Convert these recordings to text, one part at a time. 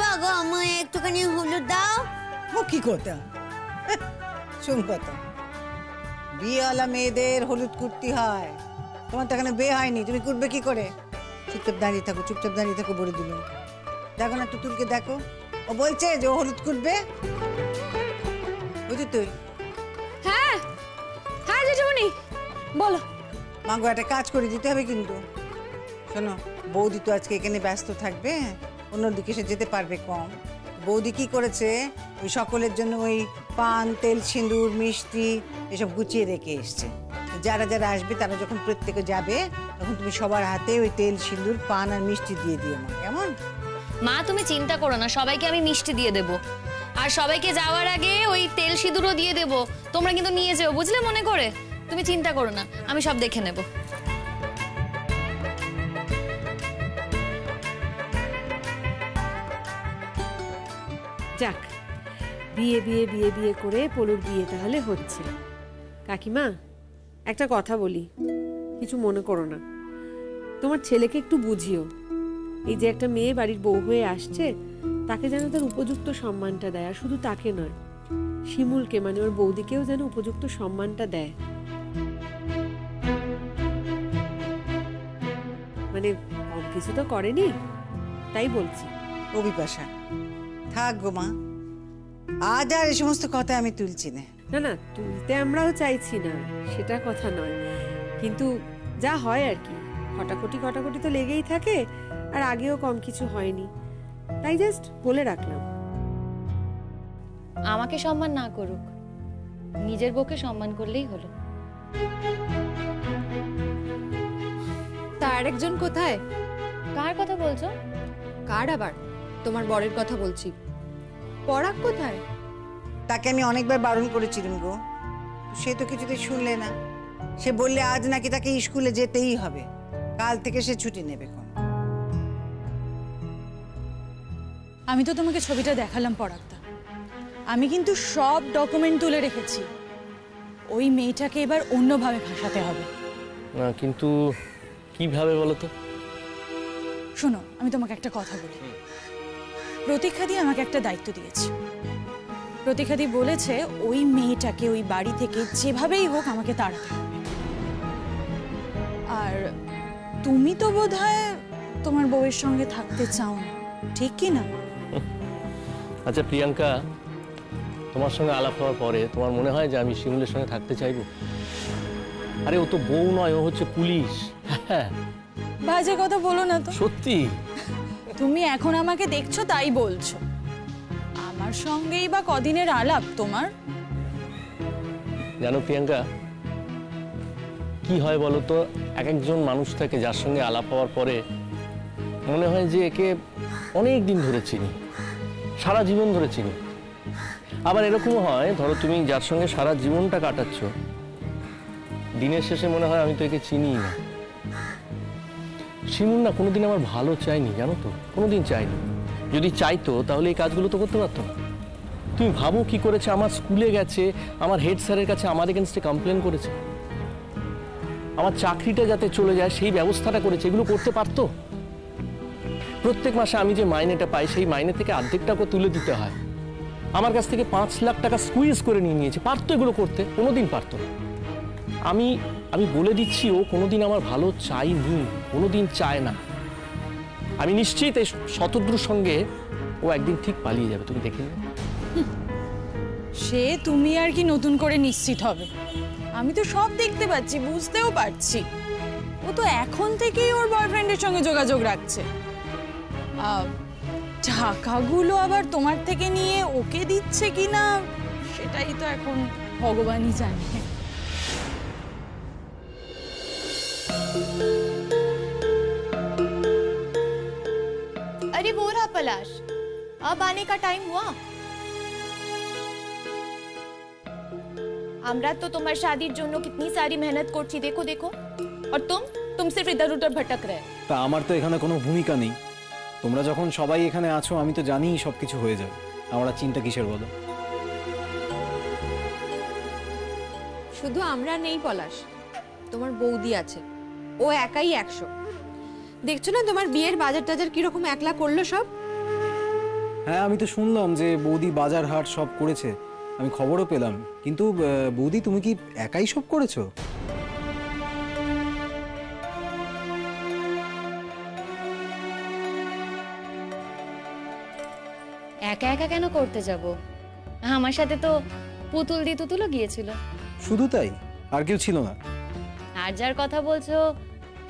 দিবা গো আমায় একটুখানি হলুদ দাও। ও কি কথা, শুন কথা, বিয়েওয়ালা মেয়েদের হলুদ কুর্তি হয়, তোমার তো এখানে বিয়ে হয়নি, তুমি কুটবে কি করে? চুপচাপ দাঁড়িয়ে থাকো, চুপচাপ দাঁড়িয়ে থাকো, বলে দিল। দেখো না তুতুলকে, দেখো, ও বলছে যে ও হলুদ কুটবে। বুঝলি তুই? হ্যাঁ হ্যাঁ জেঠুমনি বলো। মাগো একটা কাজ করে দিতে হবে কিন্তু। শোনো, বৌদি তো আজকে এখানে ব্যস্ত থাকবে, অন্যদিকে সে যেতে পারবে কম। বৌদি কি করেছে, ওই সকলের জন্য ওই পান, তেল, সিঁদুর, মিষ্টি এসব গুছিয়ে রেখে এসছে। যারা যারা আসবে তারা যখন প্রত্যেকে যাবে তখন তুমি সবার হাতে ওই তেল, সিঁদুর, পান আর মিষ্টি দিয়ে দিও মা, কেমন? মা তুমি চিন্তা করো না, সবাইকে আমি মিষ্টি দিয়ে দেবো, আর সবাইকে যাওয়ার আগে ওই তেল সিঁদুরও দিয়ে দেবো। তোমরা কিন্তু নিয়ে যেও, বুঝলে, মনে করে। তুমি চিন্তা করো না, আমি সব দেখে নেব। যাক, বিয়ে বিয়ে বিয়ে বিয়ে করে পলুর বিয়ে তাহলে হচ্ছে। কাকিমা একটা কথা বলি, কিছু মনে করো না। তোমার ছেলেকে একটু বুঝিও, এই যে একটা মেয়ে বাড়ির বউ হয়ে আসছে, তাকে যেন তার উপযুক্ত সম্মানটা দেয়। আর শুধু তাকে নয়, শিমুলকে মানে ওর বৌদিকেও যেন উপযুক্ত সম্মানটা দেয়। মানে কম কিছু তো করেনি, তাই বলছি। ও বিপাশা, থাক গো মা, আজ আর এই সমস্ত কথা আমি তুলছি না। না না, তুলতে আমরাও চাইছি না, সেটা কথা নয়, কিন্তু যা হয় আর কি, খটাখটি খটাখটি তো লেগেই থাকে, আর আগেও কম কিছু হয়নি, তাই জাস্ট বলে রাখলাম। আমাকে সম্মান না করুক, নিজের বউকে সম্মান করলেই হলো। তার একজন কোথায়? কার কথা বলছো? কার আবার? তোমার বরের কথা বলছি। পরাগ কোথায়? তাকে আমি অনেকবার বারণ করেছিলাম গো, সে তো কিছুতেই শুনলে না। সে বললে আজ নাকি তাকে স্কুলে যেতেই হবে, কাল থেকে সে ছুটি নেবে। আমি তো তোমাকে ছবিটা দেখালাম পরাগদা, আমি কিন্তু সব ডকুমেন্ট তুলে রেখেছি। ওই মেয়েটাকে এবার অন্যভাবে ভাসাতে হবে। না, কিন্তু কিভাবে বলো তো? শোনো, আমি তোমাকে একটা কথা বলি। প্রতীক্ষাদি আমাকে একটা দায়িত্ব দিয়েছে। প্রতীক্ষাদি বলেছে ওই মেয়েটাকে ওই বাড়ি থেকে যেভাবেই হোক আমাকে তাড়াতে হবে। আর তুমি তো বোধহয় তোমার বউয়ের সঙ্গে থাকতে চাও না, ঠিক কি না? আচ্ছা প্রিয়াঙ্কা, তোমার সঙ্গে আলাপ হওয়ার পরে তোমার মনে হয় যে আমি শিমুলের সঙ্গে থাকতে চাইবো? আরে ও তো বউ নয়, ও হচ্ছে পুলিশ। বাজে কথা বলো না তো। সত্যি, তুমি এখন আমাকে দেখছো তাই বলছো, আমার সঙ্গেই বা কদিনের আলাপ তোমার? জানো প্রিয়াঙ্কা, কি হয় বলো তো, এক একজন মানুষ থাকে যার সঙ্গে আলাপ হওয়ার পরে মনে হয় যে একে অনেক দিন ধরে চিনি, সারা জীবন ধরে চিনি। আবার এরকমও হয়, ধরো তুমি যার সঙ্গে সারা জীবনটা কাটাচ্ছ, দিনের শেষে মনে হয় আমি তো একে চিনি না। শিমুল না কোনোদিন আমার ভালো চাইনি, জানো তো, কোনোদিন চাইনি। যদি চাইতো তাহলে এই কাজগুলো তো করতে পারতো না। তুমি ভাবো কি করেছে, আমার স্কুলে গেছে, আমার হেড স্যারের কাছে আমার এগেনস্টে কমপ্লেন করেছে, আমার চাকরিটা যাতে চলে যায় সেই ব্যবস্থাটা করেছে। এগুলো করতে পারতো? প্রত্যেক মাসে আমি যে মাইনেটা পাই সেই মাইনে থেকে অর্ধেকটাকে তুলে দিতে হয়, আমার কাছ থেকে 5 লাখ টাকা স্কুইজ করে নিয়ে নিয়েছে। পারতো এগুলো করতে? কোনোদিন পারতো না। আমি বলে দিচ্ছি, ও কোনোদিন আমার ভালো চাইনি, কোনোদিন চায় না। আমি নিশ্চিত এই শতদ্রুর সঙ্গে ও একদিন ঠিক পালিয়ে যাবে, তুমি দেখে নেবে। সে তুমি আর কি নতুন করে নিশ্চিত হবে? আমি তো সব দেখতে পাচ্ছি, বুঝতেও পারছি। ও তো এখন থেকেই ওর বয়ফ্রেন্ডের সঙ্গে যোগাযোগ রাখছে। টাকাগুলো আবার তোমার থেকে নিয়ে ওকে দিচ্ছে কিনা সেটাই তো এখন ভগবানই জানে। अरे वो रहा पलाश, अब आने का टाइम हुआ। আমরা তো তোমার শাদির জন্য কিতনি সারি মেহনত করছি, দেখো দেখো, और तुम सिर्फ इधर उधर भटक रहे। তা আমার তো এখানে কোনো ভূমিকা নেই। তোমরা যখন সবাই এখানে আছো, আমি তো জানিই সবকিছু হয়ে যাবে। আমরা চিন্তা কিসের বলো? শুধু আমরা নেই পলাশ, তোমার বৌদি আছে, ও একাই 100। দেখছো না তোমার বিয়ের বাজার টাজার কিরকম একলা করলো সব। হ্যাঁ, আমি তো শুনলাম যে বৌদি বাজার হাট সব করেছে, আমি খবরও পেলাম। কিন্তু বৌদি, তুমি কি একাই সব করেছো? একা একা কেন করতে যাব? আমার সাথে তো পুতুল দি তুতুলও গিয়েছিল। শুধু তাই? আর কেউ ছিল না? আর যার কথা বলছো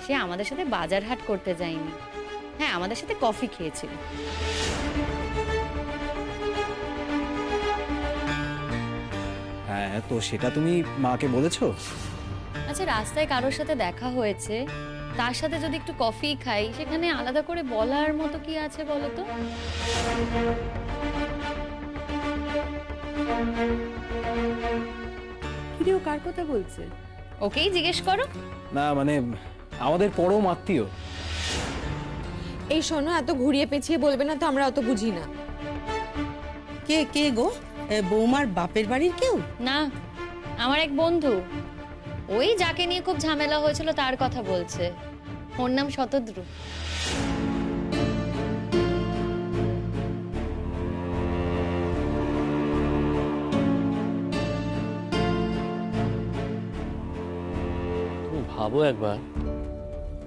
সে আমাদের সাথে বাজার হাট করতে যায়নি। হ্যাঁ, আমাদের সাথে কফি খেয়েছিল। হ্যাঁ, তো সেটা তুমি মাকে বলেছো? আচ্ছা, রাস্তায় কারোর সাথে দেখা হয়েছে, তার সাথে যদি একটু কফি খাই, সেখানে আলাদা করে বলার মতো কি আছে বলো তো? কিরে, ও কার কথা বলছে? ওকেই জিজ্ঞেস করো। না মানে আমাদের পরম আত্মীয়। এই শোনো, এত ঘুরিয়ে পেঁচিয়ে বলবে না তো, আমরা অত বুঝি না। কে কে গো? বৌমার বাপের বাড়ির কেউ? না, আমার এক বন্ধু, ওই যাকে নিয়ে খুব ঝামেলা হয়েছিল তার কথা বলছে। ওর নাম শতদ্রু। তুমি ভাবো একবার,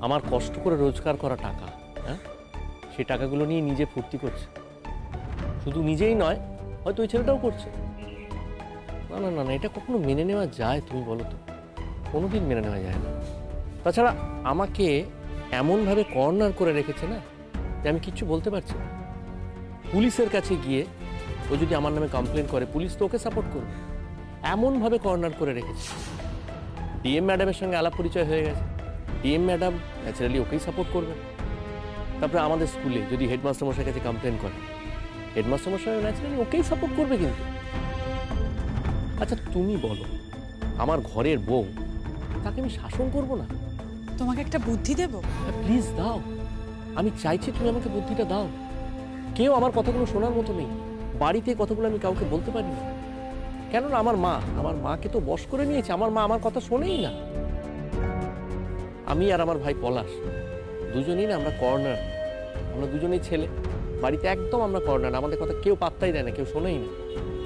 আমার কষ্ট করে রোজগার করা টাকা, হ্যাঁ, সেই টাকাগুলো নিয়ে নিজে ফুর্তি করছে। শুধু নিজেই নয়, হয়তো ওই ছেলেটাও করছে। না না না না, এটা কখনো মেনে নেওয়া যায়? তুমি বলো তো, কোনোদিন মেনে নেওয়া যায় না। তাছাড়া আমাকে এমনভাবে কর্নার করে রেখেছে না, যে আমি কিচ্ছু বলতে পারছি না। পুলিশের কাছে গিয়ে ও যদি আমার নামে কমপ্লেন করে, পুলিশ তো ওকে সাপোর্ট করবে। এমনভাবে কর্নার করে রেখেছে। ডিএম ম্যাডামের সঙ্গে আলাপ পরিচয় হয়ে গেছে, ডিএম ম্যাডাম ন্যাচারালি ওকেই সাপোর্ট করবে। তারপরে আমাদের স্কুলে যদি হেডমাস্টার মশাইয়ের কাছে কমপ্লেন করে, হেডমাস্টার মশাই ন্যাচারালি ওকেই সাপোর্ট করবে। কিন্তু আচ্ছা তুমি বলো, আমার ঘরের বউ, তাকে আমি শাসন করব না? তোমাকে একটা বুদ্ধি দেব? প্লিজ দাও, আমি চাইছি তুমি আমাকে বুদ্ধিটা দাও। কেউ আমার কথাগুলো শোনার মতো নেই, বাড়িতে কথাগুলো আমি কাউকে বলতে পারি না। কেননা আমার মাকে তো বশ করে নিয়েছে। আমার মা আমার কথা শোনেই না। আমি আর আমার ভাই পলাশ দুজনেই না, আমরা কর্নার। আমরা দুজনেই ছেলে, বাড়িতে একদম আমরা কর্নার। আমাদের কথা কেউ পাত্তাই দেয় না, কেউ শোনেই না।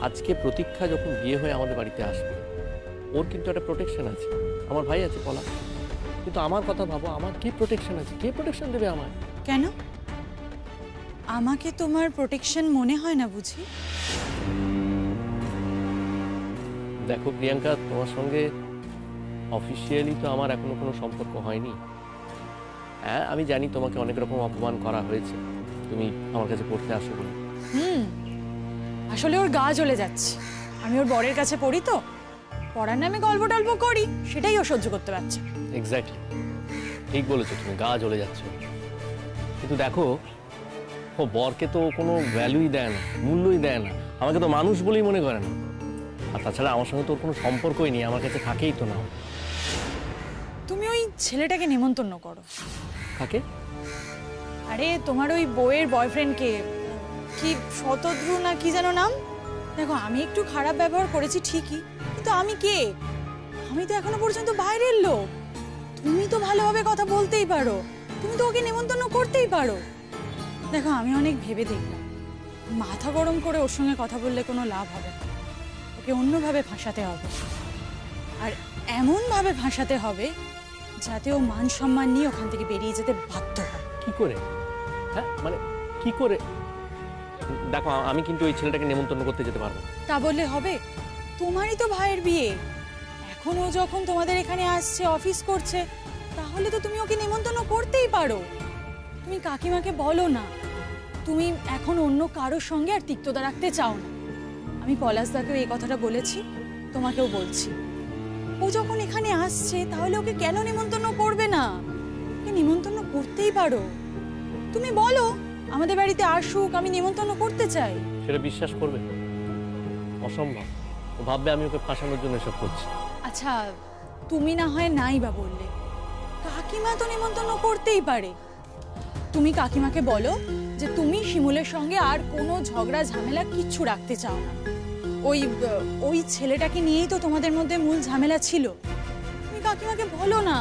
আজকে প্রতীক্ষা যখন বিয়ে হয়ে আমাদের বাড়িতে আসবে, ওর কিন্তু একটা প্রোটেকশন আছে। আমার ভাই আছে পলাশ, কিন্তু আমার কথা ভাবো, আমার কি প্রোটেকশন আছে? কে প্রোটেকশন দেবে আমায়? কেন? আমাকে তোমার প্রোটেকশন মনে হয় না বুঝি? দেখো প্রিয়াঙ্কা, তোমার সঙ্গে অফিসিয়ালি তো আমার এখনো কোনো সম্পর্ক হয়নি। হ্যাঁ, আমি জানি তোমাকে অনেক রকম অপমান করা হয়েছে তুমি আমার কাছে পড়তে আসো বলে। আসলে ওর গা জ্বলে যাচ্ছে। আমি ওর বরের কাছে পড়ি তো, পড়ার নামে গল্প টল্প করি, সেটাই ও সহ্য করতে পারছে। এক্স্যাক্টলি, ঠিক বলেছো তুমি, গা জ্বলে যাচ্ছে। কিন্তু দেখো, ও বরকে তো কোনো ভ্যালুই দেয় না, মূল্যই দেয় না। আমাকে তো মানুষ বলেই মনে করে না। আর তাছাড়া আমার সঙ্গে তোর কোনো সম্পর্কই নেই, আমার কাছে থাকেই তো না। তুমি ওই ছেলেটাকে নেমন্তন্ন করো। থাকে? আরে তোমার ওই বউয়ের বয়ফ্রেন্ডকে, কি শতদ্রু না কি যেন নাম। দেখো, আমি একটু খারাপ ব্যবহার করেছি ঠিকই, কিন্তু আমি কে? আমি তো এখনো পর্যন্ত বাইরের লোক। তুমি তো ভালোভাবে কথা বলতেই পারো, তুমি তো ওকে নেমন্তন্ন করতেই পারো। দেখো, আমি অনেক ভেবে দেখলাম, মাথা গরম করে ওর সঙ্গে কথা বললে কোনো লাভ হবে না। ওকে অন্যভাবে ভাসাতে হবে, আর এমনভাবে ভাসাতে হবে যাতে ও মান সম্মান নিয়ে ওখান থেকে বেরিয়ে যেতে বাধ্য হয়। কি করে? হ্যাঁ, মানে কি করে? দেখো, আমি কিন্তু ওই ছেলেটাকে নেমন্তন্ন করতে যেতে পারবো না। তা বললে হবে? তোমারই তো ভাইয়ের বিয়ে, এখন ও যখন তোমাদের এখানে আসছে, অফিস করছে, তাহলে তো তুমি ওকে নেমন্তন্ন করতেই পারো। তুমি কাকিমাকে বলো না তুমি এখন অন্য কারোর সঙ্গে আর তিক্ততা রাখতে চাও না। আমি পলাশদাকেও এই কথাটা বলেছি, তোমাকেও বলছি। ও যখন এখানে আসছে, তাহলে ওকে কেন নেমন্তন্ন করবে না? ওকে নেমন্তন্ন করতেই পারো। তুমি বলো আমাদের বাড়িতে আসুক, আমি নেমন্তন্ন করতে চাই। সেটা বিশ্বাস করবে? অসম্ভব। ও ভাববে আমি ওকে ফাঁসানোর জন্য এসব করছি। আচ্ছা, তুমি না হয় নাই বা বললে, কাকিমা তো নেমন্তন্ন করতেই পারে। তুমি কাকিমাকে বলো যে তুমি শিমুলের সঙ্গে আর কোনো ঝগড়া ঝামেলা কিচ্ছু রাখতে চাও না। ওই ছেলেটাকে নিয়েই তো তোমাদের মধ্যে মূল ঝামেলা ছিল। তুমি কাকিমাকে বলো না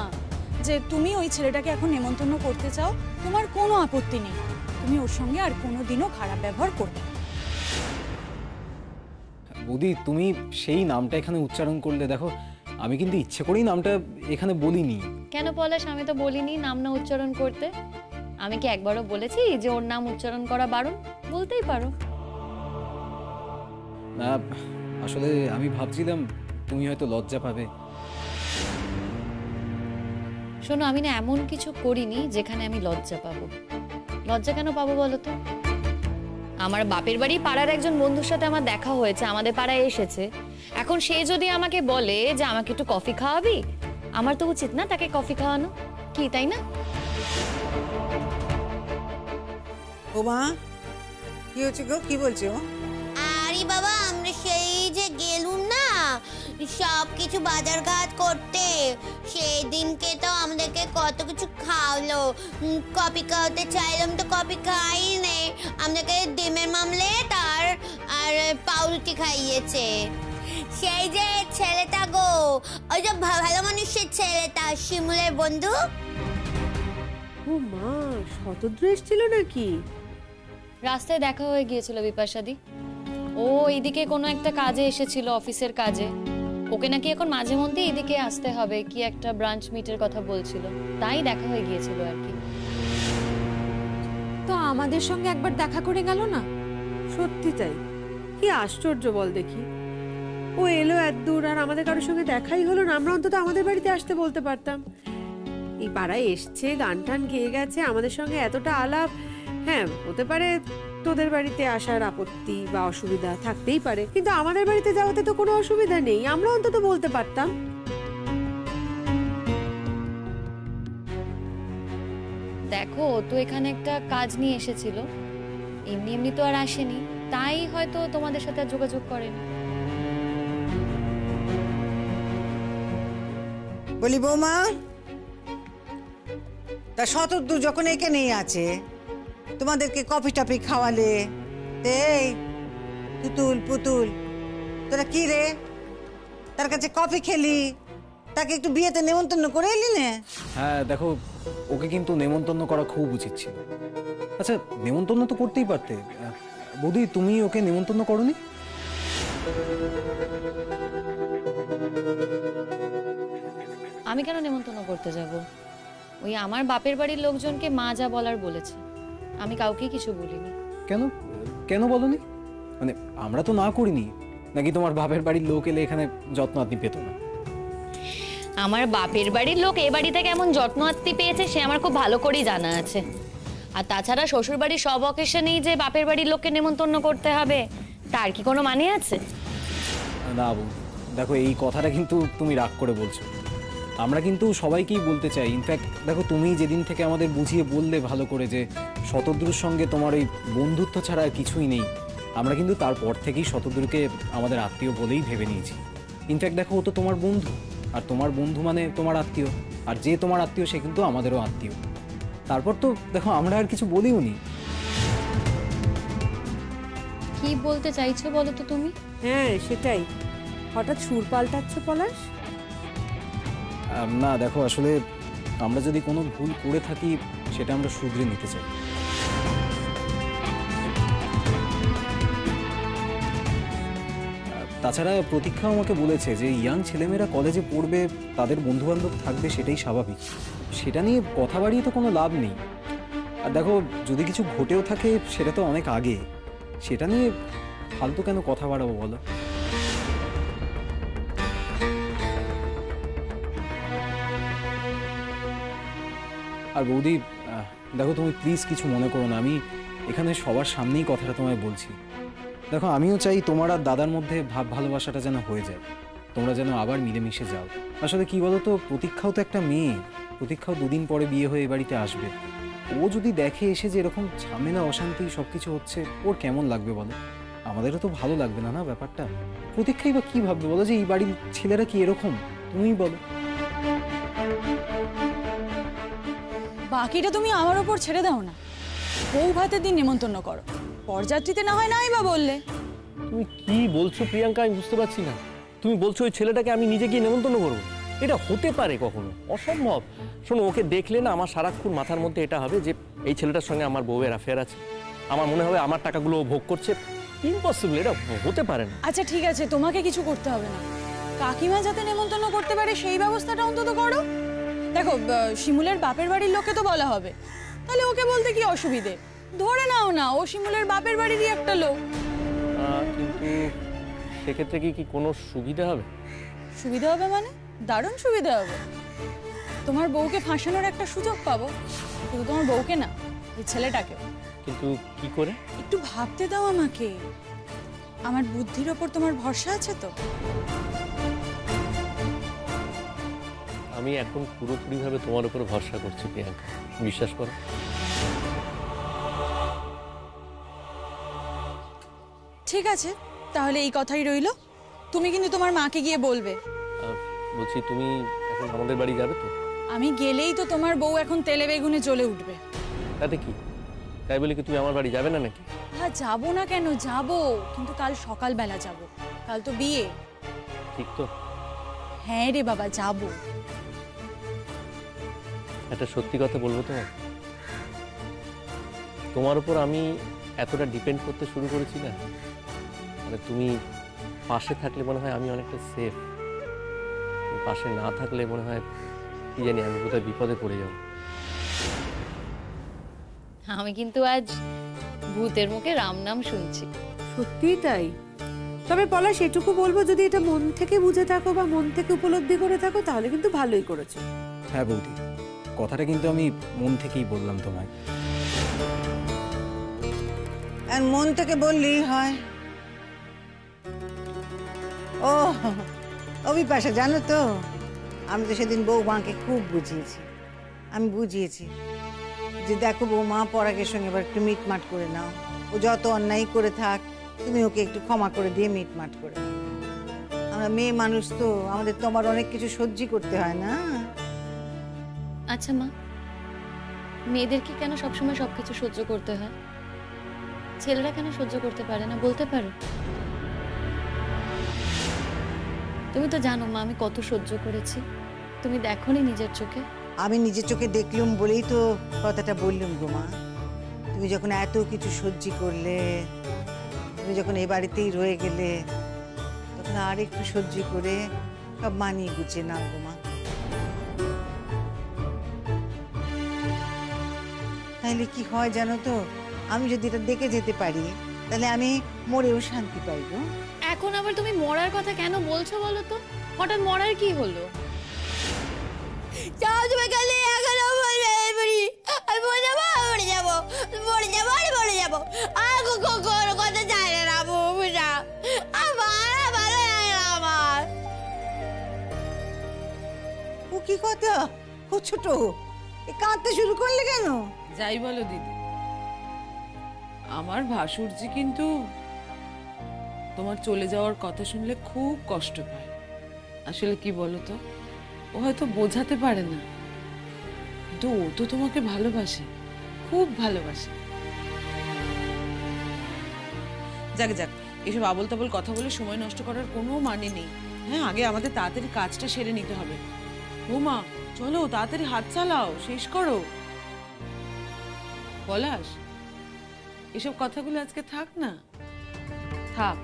যে তুমি ওই ছেলেটাকে এখন নেমন্তন্ন করতে চাও, তোমার কোনো আপত্তি নেই, তুমি ওর সঙ্গে আর কোনোদিনও খারাপ ব্যবহার করবে না। বৌদি তুমি সেই নামটা এখানে উচ্চারণ করলে, দেখো আমি কিন্তু ইচ্ছে করেই নামটা এখানে বলিনি। কেন পলাশ, আমি তো বলিনি নাম না উচ্চারণ করতে। আমি কি একবারও বলেছি যে ওর নাম উচ্চারণ করা বারণ? বলতেই পারো। না আসলে আমি ভাবছিলাম তুমি হয়তো লজ্জা পাবে। শোনো, আমি না এমন কিছু করিনি যেখানে আমি লজ্জা পাবো। লজ্জা কেন পাবো বলো তো? আমার বাপের বাড়ি পাড়ার একজন বন্ধুর সাথে আমার দেখা হয়েছে, আমাদের পাড়ায় এসেছে। এখন সে যদি আমাকে বলে যে আমাকে একটু কফি খাওয়াবি, আমার তো উচিত না তাকে কফি খাওয়ানো, কি তাই না? ও মা, কি হচ্ছে গো, কি বলছো? আরে বাবা, আমরা সেই যে গেলুম না সব কিছু বাজার ঘাট করতে, সেই দিনকে তো আমাদেরকে কত কিছু খাওয়ালো। কফি খাওয়াতে চাইলাম তো কফি খাই নেই, আমাদেরকে ডিমের মামলেট আর পাউরুটি খাইয়েছে। সেই যে ছেলেটা গো, ওই যে ভালো মানুষের ছেলেটা, শিমুলের বন্ধু। ও মা, শতদ্র এসেছিল নাকি? রাস্তায় দেখা হয়ে গিয়েছিল বিপাশাদি। ও এইদিকে কোনো একটা কাজে এসেছিল, অফিসের কাজে। ওকে নাকি এখন মাঝে মধ্যে এদিকে আসতে হবে, কি একটা ব্রাঞ্চ মিটের কথা বলছিল, তাই দেখা হয়ে গিয়েছিল আর কি। তো আমাদের সঙ্গে একবার দেখা করে গেল না? সত্যি তাই, কি আশ্চর্য বল দেখি। ও এলো এত দূর আর আমাদের কারোর সঙ্গে দেখাই হলো না। আমরা অন্তত আমাদের বাড়িতে আসতে বলতে পারতাম। এই পাড়ায় এসছে, গান টান গেয়ে গেছে, আমাদের সঙ্গে এতটা আলাপ। হ্যাঁ, হতে পারে তোদের বাড়িতে আসার আপত্তি বা অসুবিধা থাকতেই পারে, কিন্তু আমাদের বাড়িতে যাওয়াতে তো কোনো অসুবিধা নেই, আমরা অন্তত বলতে পারতাম। দেখো, ও তো এখানে একটা কাজ নিয়ে এসেছিল, এমনি এমনি তো আর আসেনি, তাই হয়তো তোমাদের সাথে আর যোগাযোগ করেনি। বলি বৌমা, তা শতদ্দূর যখন এখানেই আছে, তোমাদেরকে কফি টফি খাওয়ালে, এই তুতুল পুতুল তোরা কি রে, তার কাছে কফি খেলি, তাকে একটু বিয়েতে নেমন্তন্ন করে এলি না? হ্যাঁ দেখো, ওকে কিন্তু নেমন্তন্ন করা খুব উচিত ছিল। আচ্ছা, নেমন্তন্ন তো করতেই পারতে। বৌদি, তুমি ওকে নেমন্তন্ন করোনি? আমি কেন নেমন্তন্ন করতে যাব? ওই আমার বাপের বাড়ির লোকজনকে মা যা বলার বলেছে, আমি কাউকে কিছু বলিনি। কেন কেন বলনি? মানে আমরা তো না করিনি নাকি তোমার বাপের বাড়ির লোক এলে এখানে যত্ন আত্মি পেত না? আমার বাপের বাড়ির লোক এ বাড়িতে কেমন যত্ন আত্মি পেয়েছে সে আমার খুব ভালো করেই জানা আছে। আর তাছাড়া শ্বশুর বাড়ির সব অকেশনেই যে বাপের বাড়ির লোককে নেমন্তন্ন করতে হবে, তার কি কোনো মানে আছে? না বউ, দেখো এই কথাটা কিন্তু তুমি রাগ করে বলছো। আমরা কিন্তু সবাইকেই বলতে চাই। ইনফ্যাক্ট দেখো, তুমি যেদিন থেকে আমাদের বুঝিয়ে বললে ভালো করে যে শতদ্রুর সঙ্গে তোমার ওই বন্ধুত্ব ছাড়া আর কিছুই নেই, আমরা কিন্তু তারপর থেকেই শতদ্রুকে আমাদের আত্মীয় বলেই ভেবে নিয়েছি। ইনফ্যাক্ট দেখো, ও তো তোমার বন্ধু, আর তোমার বন্ধু মানে তোমার আত্মীয়, আর যে তোমার আত্মীয় সে কিন্তু আমাদেরও আত্মীয়। তারপর তো দেখো আমরা আর কিছু বলিও নি। কি বলতে চাইছো বলো তো তুমি? হ্যাঁ সেটাই, হঠাৎ সুর পাল্টাচ্ছ পলাশ। না দেখো, আসলে আমরা যদি কোনো ভুল করে থাকি সেটা আমরা শুধরে নিতে চাই। তাছাড়া প্রতীক্ষা আমাকে বলেছে যে ইয়াং ছেলেমেয়েরা কলেজে পড়বে, তাদের বন্ধুবান্ধব থাকবে, সেটাই স্বাভাবিক। সেটা নিয়ে কথা বাড়িয়ে তো কোনো লাভ নেই। আর দেখো, যদি কিছু ঘটেও থাকে সেটা তো অনেক আগে, সেটা নিয়ে ফালতু কেন কথা বাড়াবো বলো? আর বৌদি দেখো, তুমি প্লিজ কিছু মনে করো না, আমি এখানে সবার সামনেই কথাটা তোমায় বলছি। দেখো, আমিও চাই তোমার আর দাদার মধ্যে ভাব ভালোবাসাটা যেন হয়ে যায়, তোমরা যেন আবার মিলেমিশে যাও। আসলে কি বলো তো, প্রতীক্ষাও তো একটা মেয়ে, প্রতীক্ষাও দুদিন পরে বিয়ে হয়ে এ বাড়িতে আসবে। ও যদি দেখে এসে যে এরকম ঝামেলা অশান্তি সবকিছু হচ্ছে, ওর কেমন লাগবে বলো? আমাদেরও তো ভালো লাগবে না না ব্যাপারটা। প্রতীক্ষাই বা কি ভাববে বলো যে এই বাড়ির ছেলেরা কি এরকম? তুমিই বলো। বাকিটা তুমি আমার ওপর ছেড়ে দাও না, বউ ভাতের দিন নেমন্তন্ন করো, পরযাত্রীতে না হয় নাই বা বললে। তুমি কি বলছো প্রিয়াঙ্কা, আমি বুঝতে পারছি না। তুমি বলছো ওই ছেলেটাকে আমি নিজে গিয়ে নেমন্তন্ন করবো? এটা হতে পারে কখনো? অসম্ভব। শোনো, ওকে দেখলে না আমার সারাক্ষণ মাথার মধ্যে এটা হবে যে এই ছেলেটার সঙ্গে আমার বউয়ের অ্যাফেয়ার আছে। আমার মনে হবে আমার টাকাগুলো ও ভোগ করছে, ইম্পসিবল, এটা হতে পারে না। আচ্ছা ঠিক আছে, তোমাকে কিছু করতে হবে না। কাকিমা যাতে নেমন্তন্ন করতে পারে সেই ব্যবস্থাটা অন্তত করো। দেখো, শিমুলের বাপের বাড়ির লোককে তো বলা হবে, তাহলে ওকে বলতে কি অসুবিধে? ধরে নাও না ও শিমুলের বাপের বাড়িরই একটা লোক। কিন্তু সেক্ষেত্রে কি কোনো সুবিধা হবে? সুবিধা হবে মানে? দারুণ সুবিধা হবে। তোমার বউকে ফাঁসানোর একটা সুযোগ পাবো। শুধু তোমার বউকে না, ওই ছেলেটাকে। কিন্তু কি করে? একটু ভাবতে দাও আমাকে। আমার বুদ্ধির ওপর তোমার ভরসা আছে তো? আমি এখন পুরোপুরিভাবে তোমার উপর ভরসা করছি প্রিয়াঙ্কা, বিশ্বাস করো। ঠিক আছে, তাহলে এই কথাই রইলো। তুমি কিন্তু তোমার মাকে গিয়ে বলবে। বলছি, তুমি এখন আমাদের বাড়ি যাবে তো? আমি গেলেই তো তোমার বউ এখন তেলে বেগুনে জ্বলে উঠবে। তাতে কি? তাই বলে কি তুমি আমার বাড়ি যাবে না নাকি? হ্যাঁ, যাবো না কেন, যাবো, কিন্তু কাল সকালবেলা যাবো। কাল তো বিয়ে। ঠিক তো? হ্যাঁ রে বাবা, যাবো। একটা সত্যি কথা বলবো তোমার, তোমার উপর আমি এতটা ডিপেন্ড করতে শুরু করেছি না, মানে তুমি পাশে থাকলে মনে হয় আমি অনেকটা সেফ, পাশে না থাকলে মনে হয় কি জানি আমি কোথায় বিপদে পড়ে যাব। আমি কিন্তু আজ ভূতের মুখে রাম নাম শুনছি। সত্যিই তাই। তবে পলাশ, এটুকু বলবো, যদি এটা মন থেকে বুঝে থাকো বা মন থেকে উপলব্ধি করে থাকো তাহলে কিন্তু ভালোই করেছো। হ্যাঁ বৌদি, কথাটা কিন্তু আমি মন থেকেই বললাম তোমায়। আর মন থেকে বললেই হয়। ও বিপাশা, জানো তো, আমি তো সেদিন বৌমাকে খুব বুঝিয়েছি। আমি বুঝিয়েছি যে দেখো বৌমা, পরাগের সঙ্গে এবার একটু মিটমাট করে নাও। ও যত অন্যায় করে থাক, তুমি ওকে একটু ক্ষমা করে দিয়ে মিটমাট করে নাও। আমরা মেয়ে মানুষ তো, আমাদের তো আমার অনেক কিছু সহ্য করতে হয় না। আচ্ছা মা, মেয়েদেরকে কেন সবসময় সবকিছু সহ্য করতে হয়? ছেলেরা কেন সহ্য করতে পারে না, বলতে পারো? তুমি তো জানো মা, আমি কত সহ্য করেছি। তুমি দেখোনি নিজের চোখে? আমি নিজের চোখে দেখলুম বলেই তো কথাটা বললুম গো মা। তুমি যখন এত কিছু সহ্য করলে, তুমি যখন এই বাড়িতেই রয়ে গেলে, তখন আর একটু সহ্য করে সব মানিয়ে গুছিয়ে নাও গো মা। তাহলে কি হয় জানো তো, আমি যদি এটা দেখে যেতে পারি তাহলে আমি মরেও শান্তি পাই গো। এখন আবার তুমি মরার কথা কেন বলছো বলো তো? হঠাৎ মরার কি হলো? যাও তুমি কালে এখনো বলবে এবারে আমি মরে যাবো, মরে যাবো, মরে যাবো, আর মরে যাবো। আর কোনো কথা চাই না বুঝা। আমার ভালো লাগে না আমার। ও কি কথা? ও ছোট, এ কাঁদতে শুরু করলে কেন? যাই বলো দিদি, আমার ভাসুরজি কিন্তু তোমার চলে যাওয়ার কথা শুনলে খুব কষ্ট পায়। আসলে কি বলো তো, ও হয়তো বোঝাতে পারে না, কিন্তু ও তো তোমাকে ভালোবাসে, খুব ভালোবাসে। যাক যাক, এসব আবল তাবল কথা বলে সময় নষ্ট করার কোনো মানে নেই। হ্যাঁ, আগে আমাদের তাড়াতাড়ি কাজটা সেরে নিতে হবে। বৌমা চলো, তাড়াতাড়ি হাত চালাও, শেষ করো। পলাশ, এসব কথাগুলো আজকে থাক না, থাক।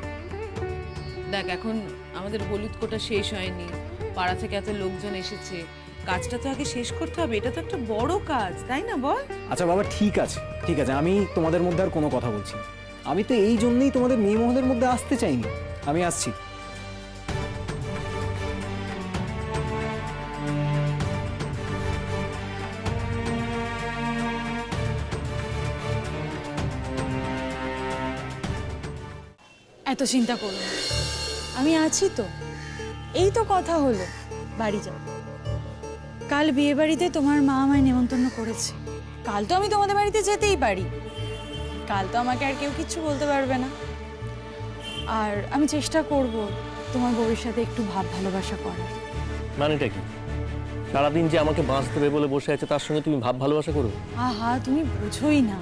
দেখ, এখন আমাদের হলুদ কোটা শেষ হয়নি, পাড়া থেকে এত লোকজন এসেছে, কাজটা তো আগে শেষ করতে হবে। এটা তো একটা বড় কাজ, তাই না বল? আচ্ছা বাবা, ঠিক আছে ঠিক আছে, আমি তোমাদের মধ্যে আর কোনো কথা বলছি না। আমি তো এই জন্যই তোমাদের মেয়ে মহলের মধ্যে আসতে চাইনি। আমি আসছি। এত চিন্তা করো না, আমি আছি তো। এই তো কথা হলো, বাড়ি যাও। কাল বিয়ে বাড়িতে তোমার মা আমায় নেমন্তন্ন করেছে। কাল তো আমি তোমাদের বাড়িতে যেতেই পারি। কাল তো আমাকে আর কেউ কিচ্ছু বলতে পারবে না। আর আমি চেষ্টা করব তোমার বউয়ের সাথে একটু ভাব ভালোবাসা করার। মানেটা কি? সারাদিন যে আমাকে বাঁচ দেবে বলে বসে আছে, তার সঙ্গে তুমি ভাব ভালোবাসা করো? আহা, তুমি বুঝোই না,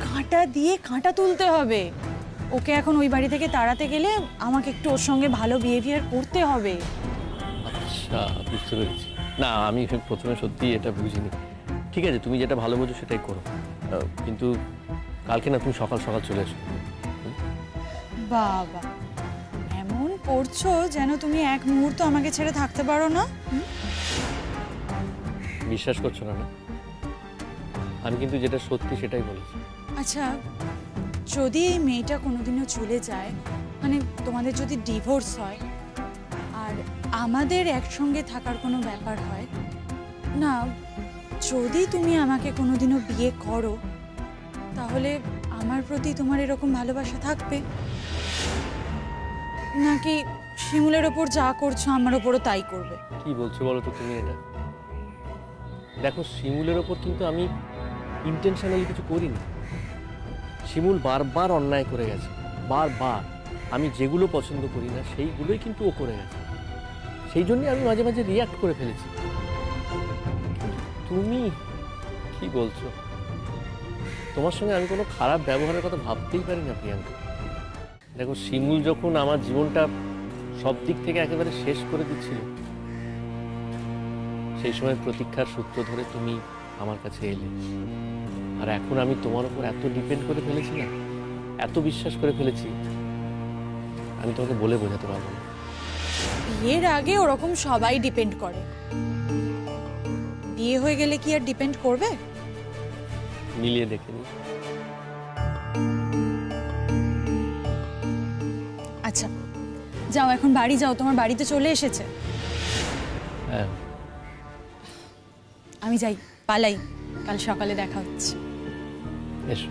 কাঁটা দিয়ে কাঁটা তুলতে হবে। ওকে এখন ওই বাড়ি থেকে তাড়াতে গেলে আমাকে একটু ওর সঙ্গে ভালো বিহেভিয়ার করতে হবে। আচ্ছা, বুঝতে পেরেছি। না, আমি প্রথমে সত্যি এটা বুঝিনি। ঠিক আছে, তুমি যেটা ভালো বোঝো সেটাই করো, কিন্তু কালকে না তুমি সকাল সকাল চলে এসো। বাবা, এমন করছো যেন তুমি এক মুহূর্ত আমাকে ছেড়ে থাকতে পারো না। বিশ্বাস করছো না? না, আমি কিন্তু যেটা সত্যি সেটাই বলেছি। আচ্ছা, যদি এই মেয়েটা কোনোদিনও চলে যায়, মানে তোমাদের যদি ডিভোর্স হয় আর আমাদের একসঙ্গে থাকার কোনো ব্যাপার হয় না, যদি তুমি আমাকে কোনোদিনও বিয়ে করো, তাহলে আমার প্রতি তোমার এরকম ভালোবাসা থাকবে, নাকি শিমুলের ওপর যা করছো আমার ওপরও তাই করবে? কি বলছো বলো তো তুমি এটা? দেখো, শিমুলের ওপর কিন্তু আমি ইন্টেনশনালি কিছু করিনি। শিমুল বারবার অন্যায় করে গেছে, বারবার। আমি যেগুলো পছন্দ করি না সেইগুলোই কিন্তু ও করে গেছে, সেই জন্যই আমি মাঝে মাঝে রিয়াক্ট করে ফেলেছি। তুমি কি বলছো? তোমার সঙ্গে আমি কোনো খারাপ ব্যবহারের কথা ভাবতেই পারি না প্রিয়াঙ্কা। দেখো, শিমুল যখন আমার জীবনটা সব দিক থেকে একেবারে শেষ করে দিচ্ছিল, সেই সময় প্রতীক্ষার সূত্র ধরে তুমি আমার কাছে এলে। আর এখন আমি তোমার উপর এত ডিপেন্ড করে ফেলেছি না, এত বিশ্বাস করে ফেলেছি, আমি তোমাকে বলে বোঝাতে পারবো না। বিয়ের আগে ওরকম সবাই ডিপেন্ড করে, বিয়ে হয়ে গেলে কি আর ডিপেন্ড করবে? মিলিয়ে দেখে নি। আচ্ছা যাও, এখন বাড়ি যাও, তোমার বাড়িতে চলে এসেছে। হ্যাঁ, আমি যাই, পালাই, কাল সকালে দেখা হচ্ছে। এসো।